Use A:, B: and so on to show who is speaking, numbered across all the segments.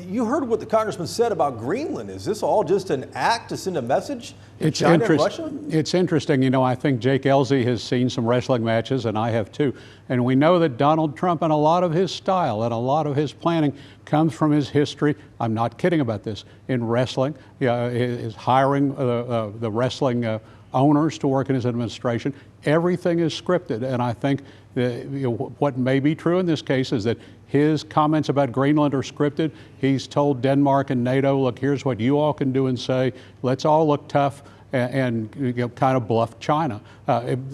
A: You heard what the congressman said about Greenland. Is this all just an act to send a message to
B: It's
A: China and Russia?
B: It's interesting. You know, I think Jake Elsey has seen some wrestling matches, and I have too. And we know that Donald Trump and a lot of his style and a lot of his planning comes from his history. I'm not kidding about this. In wrestling, his hiring the wrestling owners to work in his administration. Everything is scripted, and I think what may be true in this case is that his comments about Greenland are scripted. He's told Denmark and NATO, look, here's what you all can do and say. Let's all look tough and kind of bluff China.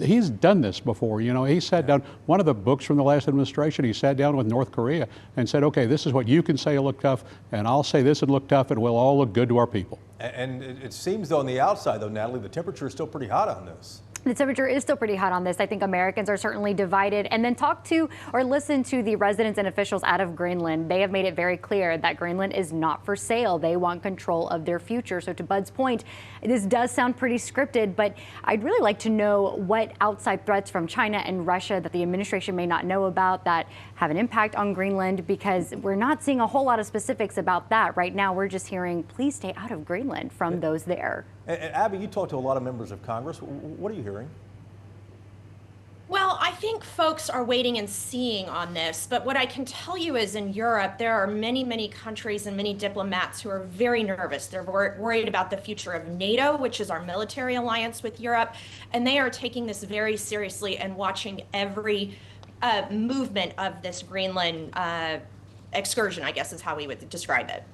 B: He's done this before. You know, he sat down, one of the books from the last administration, he sat down with North Korea and said, okay, this is what you can say and look tough, and I'll say this and look tough, and we'll all look good to our people.
A: And it seems, though, on the outside, though, Natalie, the temperature is still pretty hot on this.
C: The temperature is still pretty hot on this. I think Americans are certainly divided. And then talk to or listen to the residents and officials out of Greenland. They have made it very clear that Greenland is not for sale. They want control of their future. So to Bud's point, this does sound pretty scripted, but I'd really like to know what outside threats from China and Russia that the administration may not know about that have an impact on Greenland, because we're not seeing a whole lot of specifics about that. Right now, we're just hearing, please stay out of Greenland from those there.
A: And Abby, you talked to a lot of members of Congress. What are you hearing?
D: Well, I think folks are waiting and seeing on this, but what I can tell you is in Europe, there are many, many countries and many diplomats who are very nervous. They're worried about the future of NATO, which is our military alliance with Europe, and they are taking this very seriously and watching every movement of this Greenland excursion, I guess is how we would describe it.